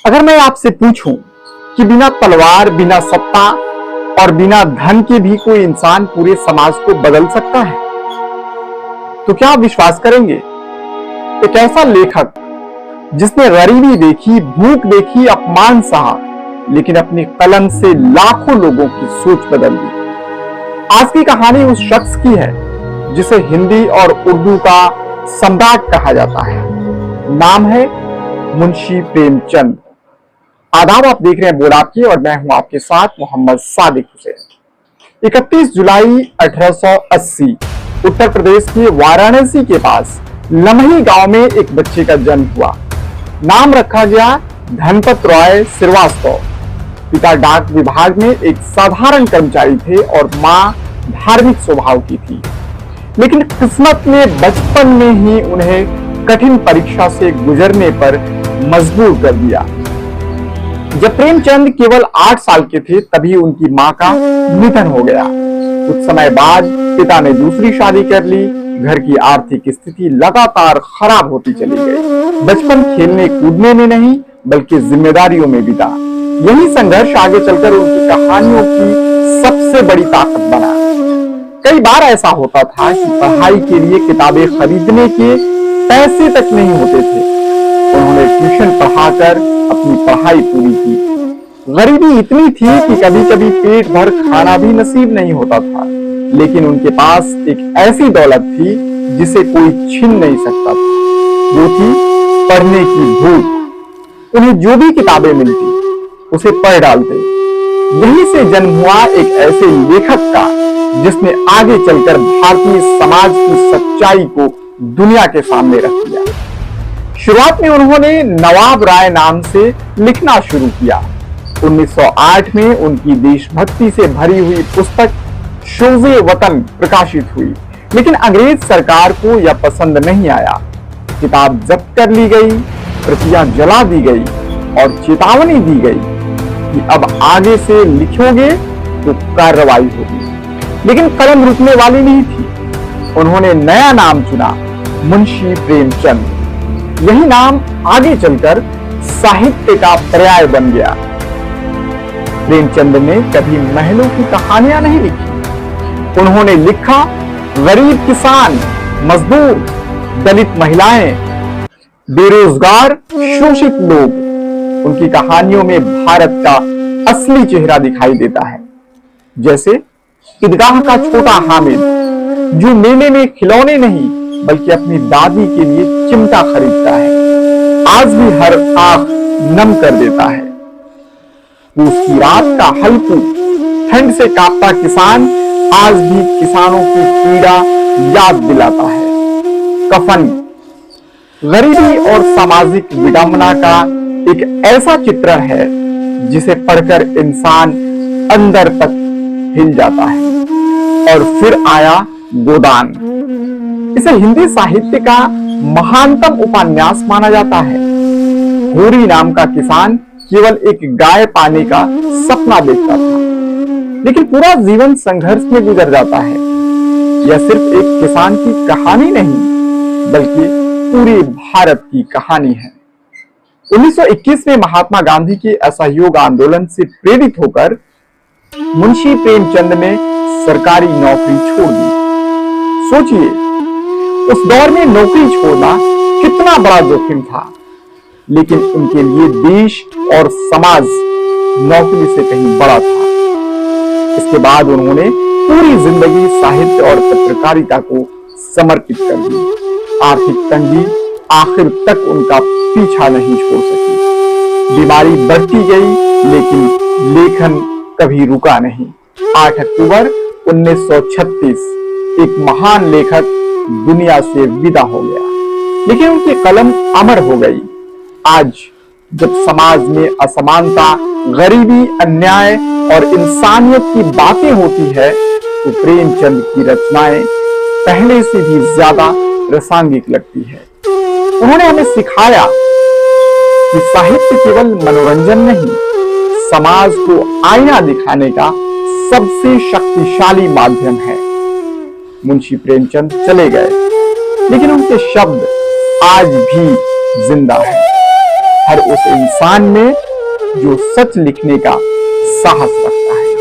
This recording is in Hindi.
अगर मैं आपसे पूछूं कि बिना तलवार, बिना सत्ता और बिना धन के भी कोई इंसान पूरे समाज को बदल सकता है, तो क्या आप विश्वास करेंगे? एक ऐसा लेखक जिसने गरीबी देखी, भूख देखी, अपमान सहा, लेकिन अपनी कलम से लाखों लोगों की सोच बदल दी। आज की कहानी उस शख्स की है जिसे हिंदी और उर्दू का सम्राट कहा जाता है। नाम है मुंशी प्रेमचंद। आदाब, आप देख रहे हैं बोर्ड आपकी और मैं हूं आपके साथ मोहम्मद सादिक हुसैन। 31 जुलाई 1880 उत्तर प्रदेश के वाराणसी के पास लमही गांव में एक बच्चे का जन्म हुआ। नाम रखा गया धनपत रॉय श्रीवास्तव। पिता डाक विभाग में एक साधारण कर्मचारी थे और मां धार्मिक स्वभाव की थी, लेकिन किस्मत ने बचपन में ही उन्हें कठिन परीक्षा से गुजरने पर मजबूर कर दिया। जब प्रेमचंद केवल 8 साल के थे तभी उनकी मां का निधन हो गया। कुछ समय बाद पिता ने दूसरी शादी कर ली। घर की आर्थिक स्थिति लगातार खराब होती चली गई। बचपन खेलने कूदने में नहीं बल्कि जिम्मेदारियों में बीता। यही संघर्ष आगे चलकर उनकी कहानियों की सबसे बड़ी ताकत बना। कई बार ऐसा होता था कि पढ़ाई के लिए किताबें खरीदने के पैसे तक नहीं होते थे। उन्होंने ट्यूशन पढ़ाकर अपनी पढ़ाई पूरी की। गरीबी इतनी थी कि कभी कभी पेट भर खाना भी नसीब नहीं होता था, लेकिन उनके पास एक ऐसी दौलत थी जिसे कोई छीन नहीं सकता था। वो थी पढ़ने की भूख। उन्हें जो भी किताबें मिलती उसे पढ़ डालते। यहीं से जन्म हुआ एक ऐसे लेखक का जिसने आगे चलकर भारतीय समाज की सच्चाई को दुनिया के सामने रख दिया। शुरुआत में उन्होंने नवाब राय नाम से लिखना शुरू किया। 1908 में उनकी देशभक्ति से भरी हुई पुस्तक शोज़े वतन प्रकाशित हुई, लेकिन अंग्रेज सरकार को यह पसंद नहीं आया। किताब जब्त कर ली गई, प्रतियां जला दी गई और चेतावनी दी गई कि अब आगे से लिखोगे तो कार्रवाई होगी। लेकिन कलम रुकने वाली नहीं थी। उन्होंने नया नाम चुना, मुंशी प्रेमचंद। यही नाम आगे चलकर साहित्य का पर्याय बन गया। प्रेमचंद ने कभी महलों की कहानियां नहीं लिखी। उन्होंने लिखा गरीब किसान, मजदूर, दलित महिलाएं, बेरोजगार, शोषित लोग। उनकी कहानियों में भारत का असली चेहरा दिखाई देता है। जैसे ईदगाह का छोटा हामिद जो मेले में खिलौने नहीं बल्कि अपनी दादी के लिए चिमटा खरीदता है, आज भी हर आंख नम कर देता है। पूस की रात का हल्कू, ठंड से कांपता किसान आज भी किसानों की पीड़ा याद दिलाता है। कफन गरीबी और सामाजिक विडंबना का एक ऐसा चित्रण है जिसे पढ़कर इंसान अंदर तक हिल जाता है। और फिर आया गोदान। इसे हिंदी साहित्य का महानतम उपन्यास माना जाता है। होरी नाम का किसान केवल एक गाय पाने का सपना देखता था, लेकिन पूरा जीवन संघर्ष में गुजर जाता है। यह सिर्फ एक किसान की कहानी नहीं बल्कि पूरे भारत की कहानी है। 1921 में महात्मा गांधी के असहयोग आंदोलन से प्रेरित होकर मुंशी प्रेमचंद ने सरकारी नौकरी छोड़ दी। सोचिए, उस दौर में नौकरी छोड़ना कितना बड़ा जोखिम था, लेकिन उनके लिए देश और समाज नौकरी से कहीं बड़ा था। इसके बाद उन्होंने पूरी जिंदगी साहित्य और पत्रकारिता को समर्पित कर दी। आर्थिक तंगी आखिर तक उनका पीछा नहीं छोड़ सकी। बीमारी बढ़ती गई लेकिन लेखन कभी रुका नहीं। 8 अक्टूबर 1936 एक महान लेखक दुनिया से विदा हो गया, लेकिन उनकी कलम अमर हो गई। आज जब समाज में असमानता, गरीबी, अन्याय और इंसानियत की बातें होती है तो प्रेमचंद की रचनाएं पहले से भी ज्यादा प्रासंगिक लगती है। उन्होंने हमें सिखाया कि साहित्य केवल मनोरंजन नहीं, समाज को आईना दिखाने का सबसे शक्तिशाली माध्यम है। मुंशी प्रेमचंद चले गए, लेकिन उनके शब्द आज भी जिंदा हैं। हर उस इंसान में जो सच लिखने का साहस रखता है।